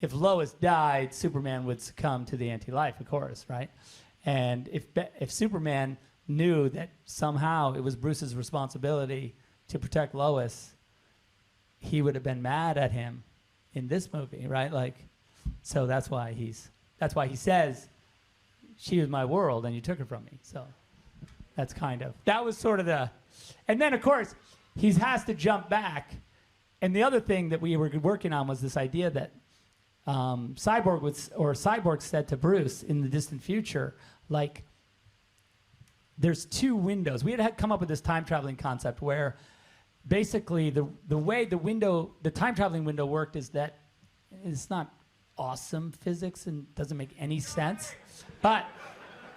if Lois died, Superman would succumb to the anti-life, of course, right? And if Superman knew that somehow it was Bruce's responsibility to protect Lois, he would have been mad at him in this movie, right? Like, so that's why he says, she was my world and you took her from me. So that was sort of and then of course, he has to jump back. And the other thing that we were working on was this idea that Cyborg said to Bruce in the distant future, like, there's two windows. We had come up with this time traveling concept where basically the way the time traveling window worked is that it's not awesome physics and doesn't make any sense, but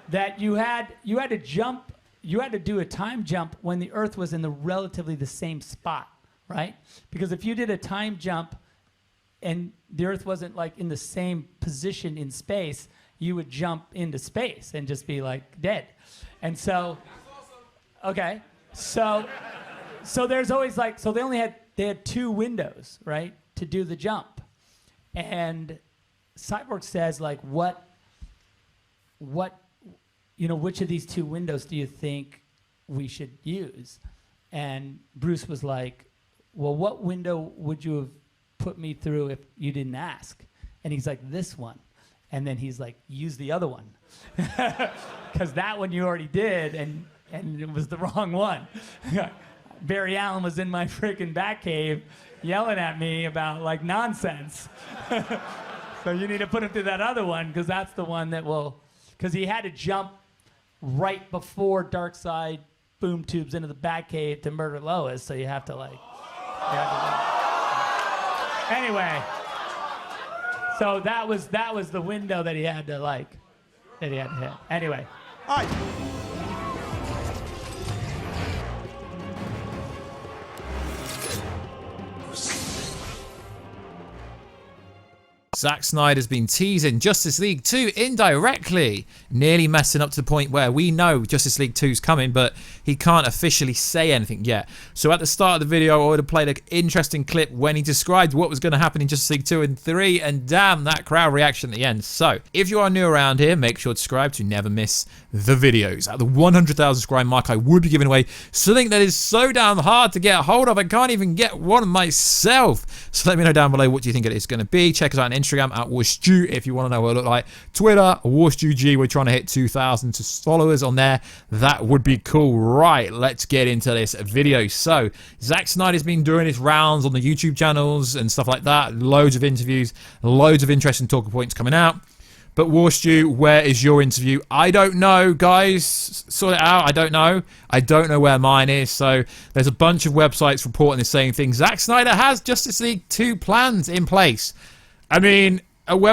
that you had to do a time jump when the Earth was in relatively the same spot, right? Because if you did a time jump and the Earth wasn't like in the same position in space, you would jump into space and just be like dead. And so, okay, so there's always like, so they had two windows, right, to do the jump. And Cyborg says, like, which of these two windows do you think we should use? And Bruce was like, well, what window would you have put me through if you didn't ask? And he's like, this one. And then he's like, use the other one. Because that one you already did, and it was the wrong one. Barry Allen was in my freaking Batcave yelling at me about, like, nonsense. So you need to put him through that other one, because that's the one that will... Because he had to jump right before Darkseid boom tubes into the Batcave to murder Lois, so you have to, like... Anyway... So that was the window that he had to hit. Anyway. All right. Zack Snyder's been teasing Justice League 2 indirectly, nearly messing up to the point where we know Justice League 2 is coming, but he can't officially say anything yet. So at the start of the video, I would have played an interesting clip when he described what was going to happen in Justice League 2 and 3, and damn, that crowd reaction at the end. So if you are new around here, make sure to subscribe to never miss the videos. At the 100,000 subscribe mark, I would be giving away something that is so damn hard to get a hold of. I can't even get one myself. So let me know down below what do you think it is going to be. Check us out on Instagram at Warstu if you want to know what I look like. Twitter, WarstuG. We're trying to hit 2,000 followers on there. That would be cool. Right, let's get into this video. So Zack Snyder's been doing his rounds on the YouTube channels and stuff like that. Loads of interviews, loads of interesting talking points coming out. But Warstu, where is your interview? I don't know, guys. Sort it out. I don't know. I don't know where mine is. So there's a bunch of websites reporting the same thing. Zack Snyder has Justice League 2 plans in place. I mean, are these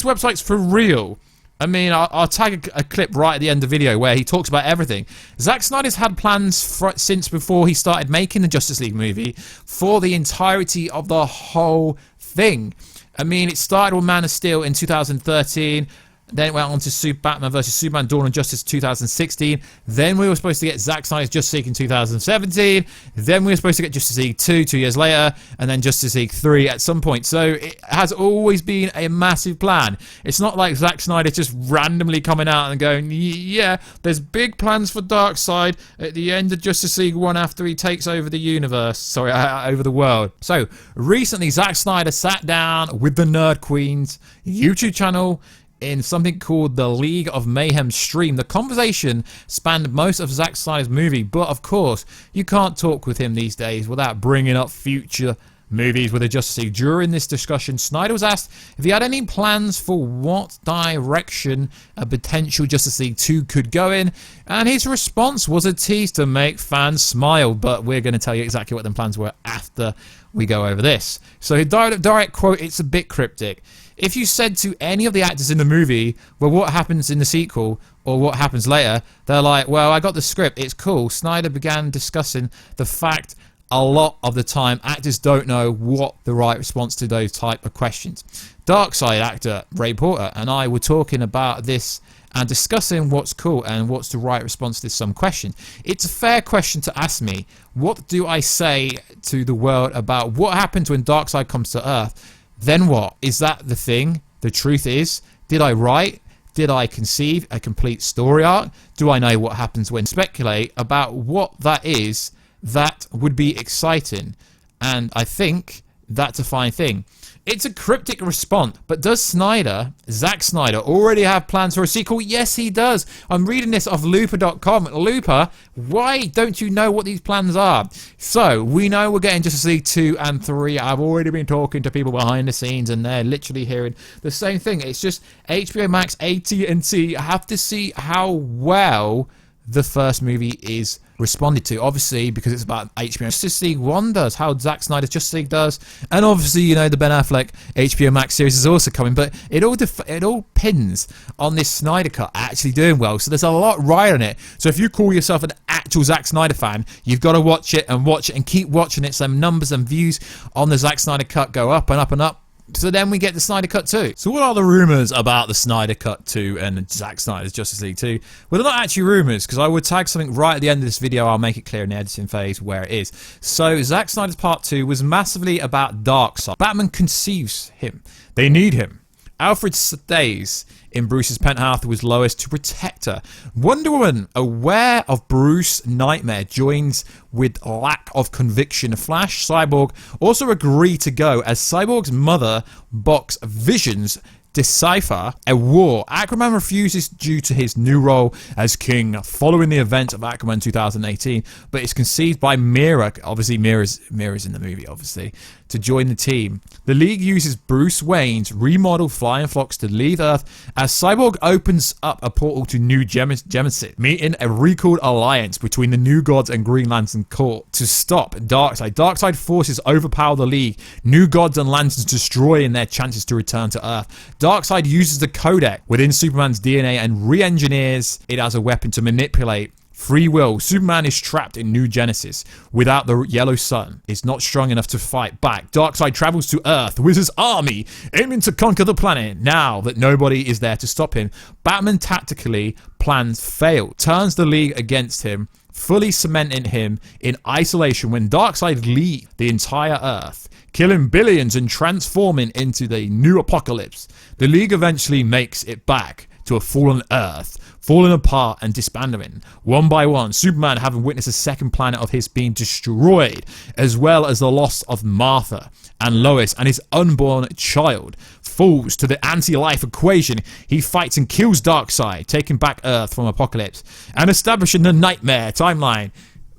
websites for real? I mean, I'll tag a clip right at the end of the video where he talks about everything. Zack Snyder's had plans since before he started making the Justice League movie for the entirety of the whole thing. I mean, it started with Man of Steel in 2013. Then it went on to Batman vs. Superman Dawn of Justice 2016. Then we were supposed to get Zack Snyder's Justice League in 2017. Then we were supposed to get Justice League 2 2 years later. And then Justice League 3 at some point. So it has always been a massive plan. It's not like Zack Snyder just randomly coming out and going, yeah, there's big plans for Darkseid at the end of Justice League 1 after he takes over the universe. Sorry, over the world. So recently, Zack Snyder sat down with the Nerd Queen's YouTube channel in something called the League of Mayhem stream. The conversation spanned most of Zack Snyder's movie, but of course, you can't talk with him these days without bringing up future movies with the Justice League. During this discussion, Snyder was asked if he had any plans for what direction a potential Justice League 2 could go in, and his response was a tease to make fans smile, but we're going to tell you exactly what the plans were after we go over this. So his direct quote, it's a bit cryptic. If you said to any of the actors in the movie, well, what happens in the sequel or what happens later, they're like, well, I got the script, it's cool. Snyder began discussing the fact a lot of the time actors don't know what the right response to those type of questions. Darkseid actor Ray Porter and I were talking about this and discussing what's cool and what's the right response to some question. It's a fair question to ask me. What do I say to the world about what happens when Darkseid comes to Earth? then what? Is that the thing? The truth is, did I write? Did I conceive a complete story arc? Do I know what happens when speculate about what that is? That would be exciting. And I think that's a fine thing. It's a cryptic response, but does Zack Snyder, already have plans for a sequel? Yes, he does. I'm reading this off Looper.com. Looper, why don't you know what these plans are? So, we know we're getting Justice League 2 and 3. I've already been talking to people behind the scenes, and they're literally hearing the same thing. It's just HBO Max, AT&T have to see how well the first movie is responded to, obviously, because it's about HBO. Justice League 1 does, how Zack Snyder's Justice League does, and obviously, you know, the Ben Affleck HBO Max series is also coming, but it all pins on this Snyder Cut actually doing well, so there's a lot right on it. So if you call yourself an actual Zack Snyder fan, you've got to watch it and keep watching it, so numbers and views on the Zack Snyder Cut go up and up and up. So then we get the Snyder Cut 2. So what are the rumours about the Snyder Cut 2 and Zack Snyder's Justice League 2? Well, they're not actually rumours, because I would tag something right at the end of this video. I'll make it clear in the editing phase where it is. So Zack Snyder's Part 2 was massively about Darkseid. Batman conceives him. They need him. Alfred stays in Bruce's penthouse with Lois to protect her. Wonder Woman, aware of Bruce's nightmare, joins with lack of conviction. Flash, Cyborg also agree to go as Cyborg's mother box visions decipher a war. Aquaman refuses due to his new role as king following the event of Aquaman 2018, but it's conceived by Mira. Obviously, Mira's in the movie, obviously, to join the team. The League uses Bruce Wayne's remodeled flying fox to leave Earth as Cyborg opens up a portal to New Genesis, meeting a recalled alliance between the New Gods and Green Lantern Corps to stop Darkseid. Darkseid forces overpower the League. New Gods and Lanterns destroying their chances to return to Earth. Darkseid uses the codec within Superman's DNA and re-engineers it as a weapon to manipulate free will. Superman is trapped in New Genesis without the yellow sun. Is not strong enough to fight back. Darkseid travels to Earth with his army, aiming to conquer the planet. Now that nobody is there to stop him, Batman tactically plans fail, turns the League against him, fully cementing him in isolation when Darkseid leaves the entire Earth, killing billions and transforming into the new apocalypse. The League eventually makes it back to a fallen Earth, falling apart and disbanding. One by one, Superman, having witnessed a second planet of his being destroyed, as well as the loss of Martha and Lois and his unborn child, falls to the anti-life equation. He fights and kills Darkseid, taking back Earth from Apocalypse and establishing the Nightmare timeline.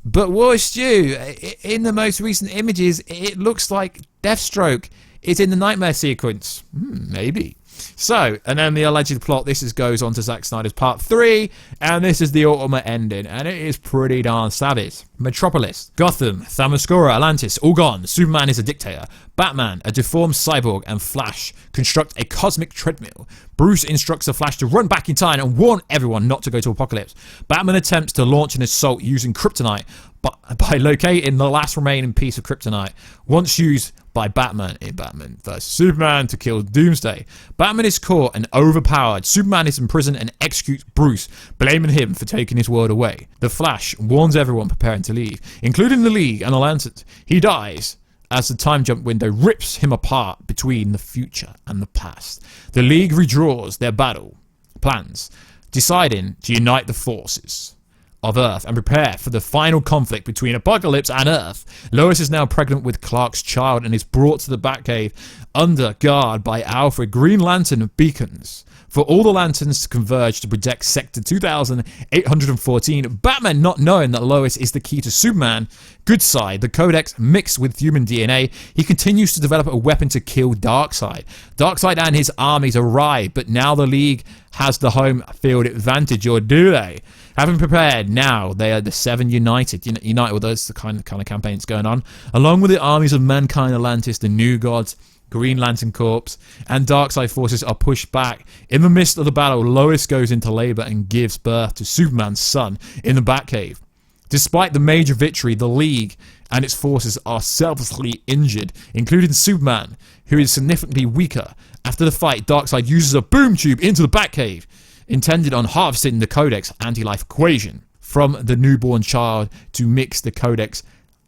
But Warstu, in the most recent images, it looks like Deathstroke is in the Nightmare sequence. Maybe. So, and then the alleged plot, goes on to Zack Snyder's Part 3, and this is the ultimate ending, and it is pretty darn savage. Metropolis, Gotham, Themyscira, Atlantis, all gone. Superman is a dictator. Batman, a deformed cyborg, and Flash construct a cosmic treadmill. Bruce instructs the Flash to run back in time and warn everyone not to go to Apocalypse. Batman attempts to launch an assault using kryptonite, but by locating the last remaining piece of kryptonite, once used by Batman in Batman vs Superman to kill Doomsday. Batman is caught and overpowered. Superman is imprisoned and executes Bruce, blaming him for taking his world away. The Flash warns everyone preparing to leave, including the League and the Lanterns. He dies as the time jump window rips him apart between the future and the past. The League redraws their battle plans, deciding to unite the forces of Earth and prepare for the final conflict between Apocalypse and Earth. Lois is now pregnant with Clark's child and is brought to the Batcave under guard by Alfred. Green Lantern beacons for all the Lanterns to converge to protect Sector 2814. Batman, not knowing that Lois is the key to Superman, good side, the Codex mixed with human DNA, he continues to develop a weapon to kill Darkseid. Darkseid and his armies arrive, but now the League has the home field advantage, or do they? Having prepared, now they are the Seven United. United with us, the kind of campaigns going on, along with the armies of Mankind, Atlantis, the New Gods, Green Lantern Corps, and Darkseid forces are pushed back. In the midst of the battle, Lois goes into labor and gives birth to Superman's son in the Batcave. Despite the major victory, the League and its forces are selflessly injured, including Superman, who is significantly weaker. After the fight, Darkseid uses a boom tube into the Batcave, intended on harvesting the Codex anti-life equation from the newborn child to mix the Codex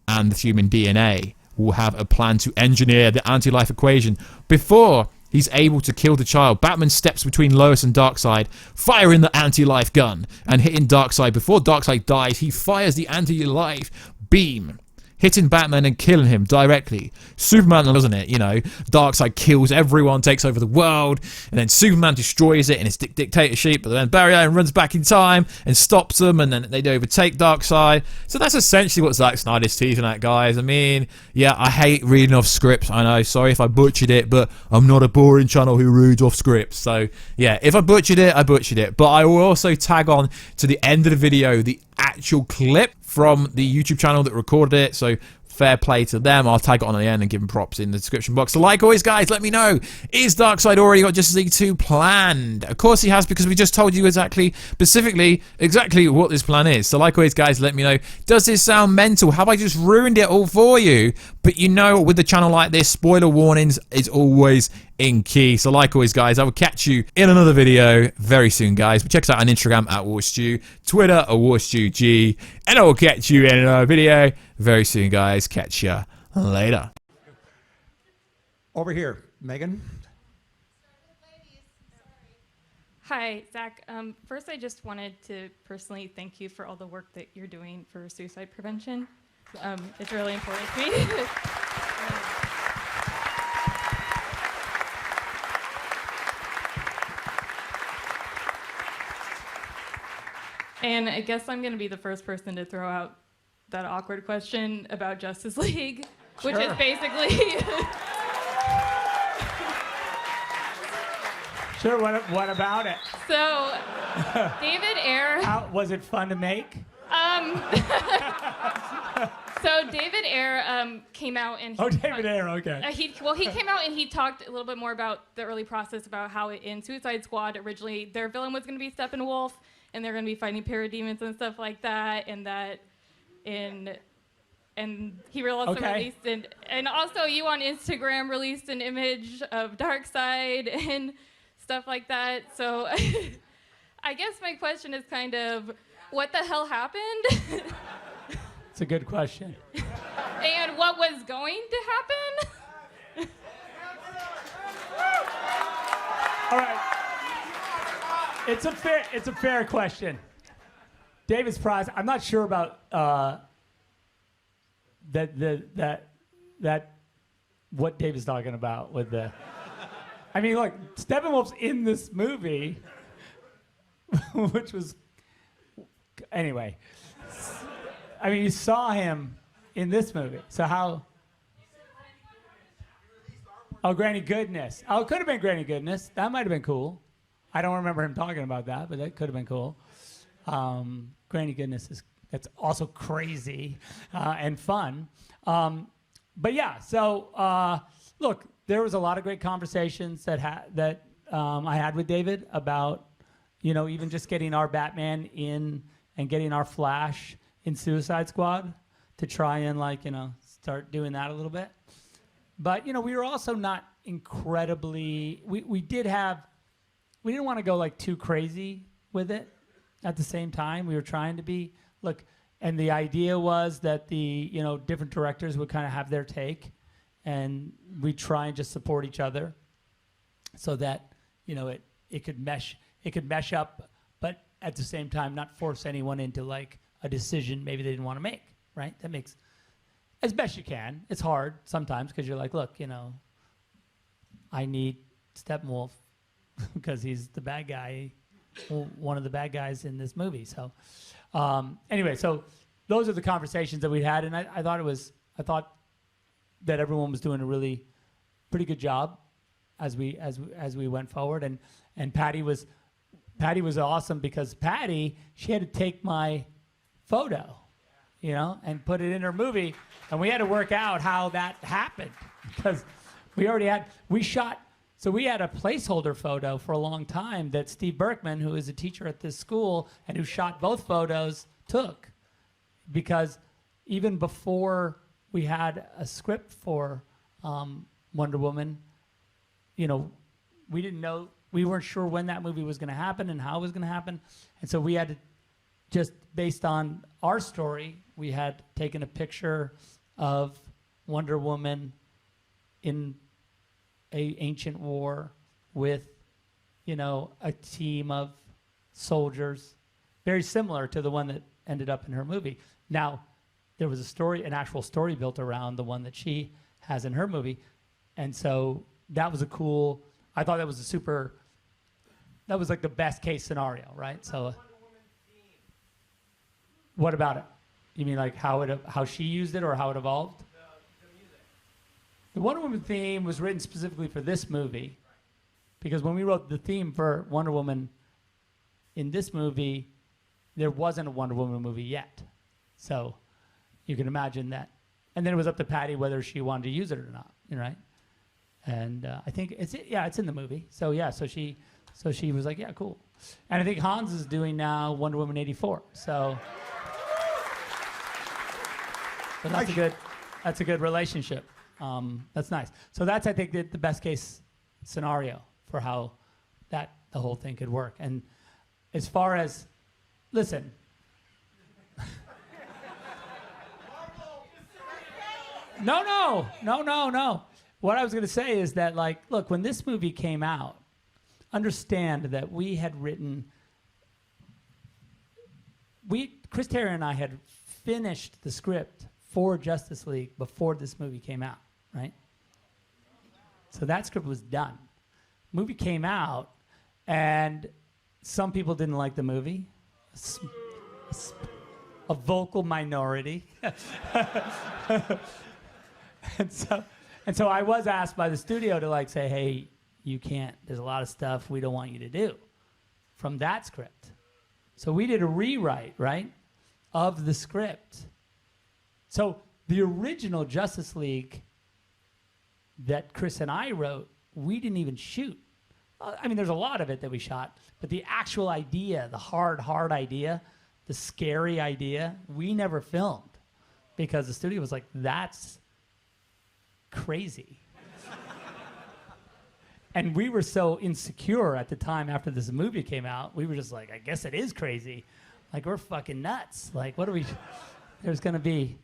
and the human DNA will have a plan to engineer the anti-life equation before he's able to kill the child. Batman steps between Lois and Darkseid, firing the anti-life gun and hitting Darkseid. Before Darkseid dies, he fires the anti-life beam, hitting Batman and killing him directly. Superman doesn't it, you know. Darkseid kills everyone, takes over the world, and then Superman destroys it in his dictatorship, but then Barry Allen runs back in time and stops them, and then they overtake Darkseid. So that's essentially what Zack Snyder's teasing at, guys. I mean, yeah, I hate reading off scripts. I know, sorry if I butchered it, but I'm not a boring channel who reads off scripts. So, yeah, if I butchered it, I butchered it. But I will also tag on to the end of the video the actual clip from the YouTube channel that recorded it, so fair play to them. I'll tag it on at the end and give them props in the description box. So like always, guys, let me know, is Darkseid already got Justice League 2 planned? Of course he has, because we just told you specifically what this plan is. So like always, guys, let me know, does this sound mental? Have I just ruined it all for you? But you know, with a channel like this, spoiler warnings is always in key. So like always, guys, I will catch you in another video very soon, guys. But check us out on Instagram at Warstu, Twitter at WarstuG, and I will catch you in another video very soon, guys. Catch ya later. Over here, Megan. Hi, Zach. First, I just wanted to personally thank you for all the work that you're doing for suicide prevention. It's really important to me. And I guess I'm going to be the first person to throw out that awkward question about Justice League, which is basically... Sure, what about it? So, David Ayer... Was it fun to make? So David Ayer came out and... David Ayer, okay. He came out and he talked a little bit more about the early process, about how in Suicide Squad, originally, their villain was going to be Steppenwolf, and they're going to be fighting parademons and stuff like that, and he also released, and also you on Instagram released an image of Darkseid and stuff like that. So I guess my question is kind of, what the hell happened? It's a good question. And what was going to happen? All right. It's a fair question. David's prize. I'm not sure about that what David's talking about with the. I mean, look, Steppenwolf's in this movie, which was anyway. I mean, you saw him in this movie, so how? Oh, Granny Goodness. Oh, it could have been Granny Goodness. That might have been cool. I don't remember him talking about that, but that could have been cool. Granny Goodness that's also crazy and fun. But yeah, so look, there was a lot of great conversations that I had with David about, even just getting our Batman in and getting our Flash in Suicide Squad to try and start doing that a little bit. But we were also not incredibly. We didn't want to go too crazy with it. At the same time, we were trying to be and the idea was that the different directors would kind of have their take, and we try and just support each other, so that it could mesh up, but at the same time not force anyone into a decision maybe they didn't want to make. Right? That makes as best you can. It's hard sometimes because you're look, I need Steppenwolf because he's the bad guy. One of the bad guys in this movie. So anyway, so those are the conversations that we had, and I thought that everyone was doing a really pretty good job as we went forward, and Patty was awesome because she had to take my photo, and put it in her movie, and we had to work out how that happened because we had a placeholder photo for a long time that Steve Berkman, who is a teacher at this school and who shot both photos, took. Because even before we had a script for Wonder Woman, we didn't know, we weren't sure when that movie was going to happen and how it was going to happen. And so we had to, just based on our story, we had taken a picture of Wonder Woman in a ancient war with, a team of soldiers, very similar to the one that ended up in her movie. Now, there was an actual story built around the one that she has in her movie. And so that was I thought that was that was like the best case scenario, right? So what about it? You mean like how she used it or how it evolved? The music. The Wonder Woman theme was written specifically for this movie, because when we wrote the theme for Wonder Woman in this movie, there wasn't a Wonder Woman movie yet. So you can imagine that. And then it was up to Patty whether she wanted to use it or not, right? And I think it's in the movie. So yeah, so she was like, yeah, cool. And I think Hans is doing now Wonder Woman 84. So that's a good relationship. That's nice. So that's, I think, the best case scenario for how the whole thing could work. And as far as, listen. No. What I was going to say is that, like, look, when this movie came out, understand that we had written, Chris Terry and I had finished the script for Justice League before this movie came out, right? So that script was done. Movie came out, and some people didn't like the movie. A vocal minority. And so I was asked by the studio to, like, say, hey, you can't, there's a lot of stuff we don't want you to do from that script. So we did a rewrite, right, of the script. So the original Justice League that Chris and I wrote, we didn't even shoot. I mean, there's a lot of it that we shot, but the actual idea, the hard idea, the scary idea, we never filmed because the studio was like, that's crazy. And we were so insecure at the time after this movie came out, we were just like, I guess it is crazy. Like, we're fucking nuts. Like, what are we, there's gonna be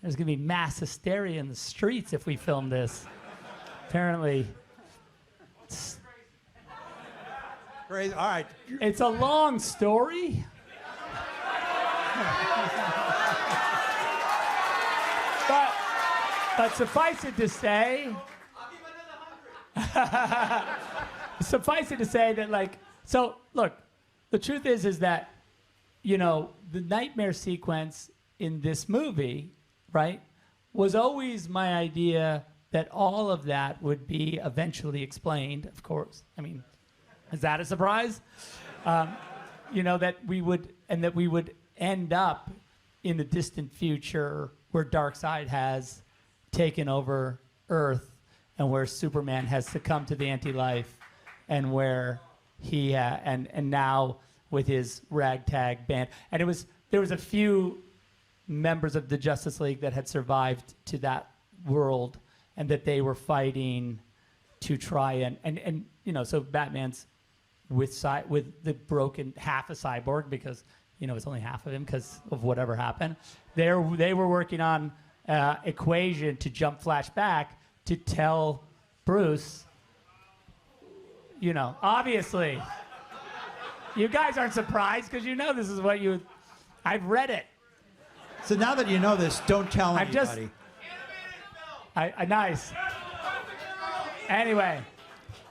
mass hysteria in the streets if we film this. Apparently, Crazy. All right. it's a long story. But suffice it to say, that, like, so look, the truth is that, the nightmare sequence in this movie, right, was always my idea that all of that would be eventually explained, of course. I mean, is that a surprise? That we would end up in the distant future where Darkseid has taken over Earth and where Superman has succumbed to the anti-life, and where he and now with his ragtag band, and there was a few members of the Justice League that had survived to that world, and that they were fighting to try and so Batman's with the broken half a cyborg, because it's only half of him because of whatever happened. They were working on equation to jump flash back to tell Bruce, obviously. You guys aren't surprised because this is what I've read it. So now that you know this, don't tell anybody. Nice. Anyway,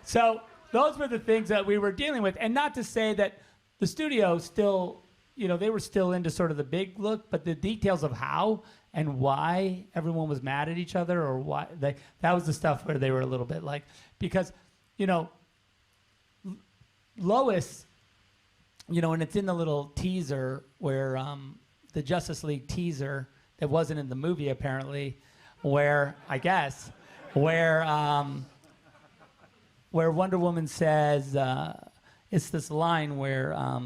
so those were the things that we were dealing with. And not to say that the studio still, they were still into sort of the big look, but the details of how and why everyone was mad at each other, or why that was the stuff where they were a little bit like, because, Lois, and it's in the little teaser where the Justice League teaser that wasn't in the movie apparently, where Wonder Woman says, it's this line where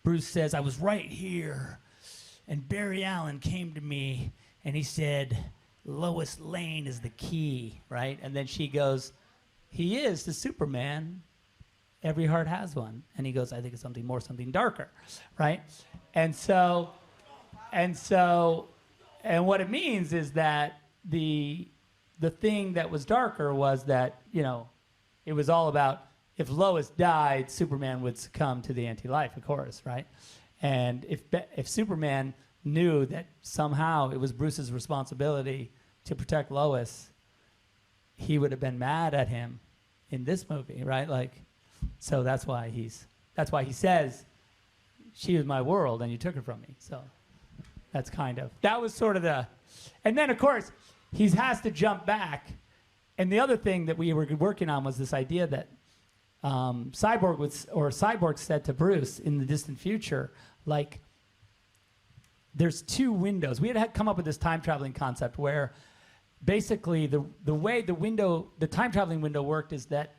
Bruce says, I was right here, and Barry Allen came to me, and he said, Lois Lane is the key, right? And then she goes, he is the Superman. Every heart has one. And he goes, I think it's something darker, right? And what it means is that the thing that was darker was that, you know, it was all about if Lois died, Superman would succumb to the anti-life, of course, right? And if Superman knew that somehow it was Bruce's responsibility to protect Lois, he would have been mad at him in this movie, right? Like, so that's why he says, she was my world and you took her from me. So that was sort of and then of course, he has to jump back. And the other thing that we were working on was this idea that Cyborg said to Bruce in the distant future, like, there's two windows. We had come up with this time traveling concept where basically the way the time traveling window worked is that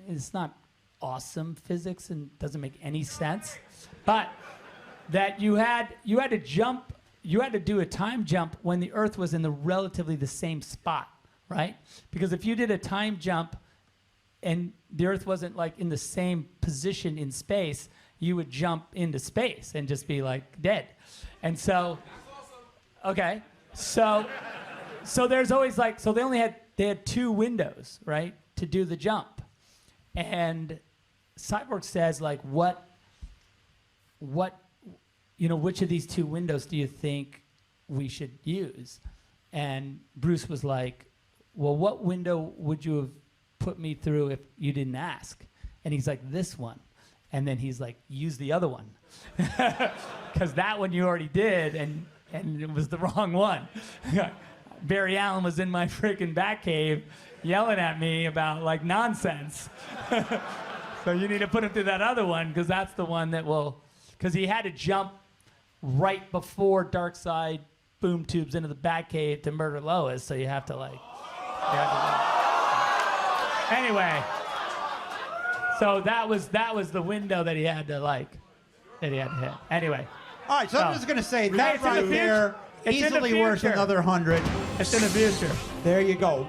it's not awesome physics and doesn't make any sense, but that you had to do a time jump when the Earth was in relatively the same spot, right? Because if you did a time jump and the Earth wasn't like in the same position in space, you would jump into space and just be like dead. And so, okay, so there's always like, so they had two windows, right, to do the jump. And Cyborg says, like, what, you know, which of these two windows do you think we should use? And Bruce was like, well, what window would you have put me through if you didn't ask? And he's like, this one. And then he's like, use the other one. Because that one you already did, and it was the wrong one. Barry Allen was in my freaking Batcave yelling at me about, like, nonsense. So you need to put him through that other one, because that's the one that will... Because he had to jump right before Darkseid boom tubes into the Batcave to murder Lois, so you have to, like... Anyway, so that was the window that he had to hit. Anyway. All right, so I'm just going to say that it's in the right there, It's in the easily worth future. another 100. It's in the future. There you go.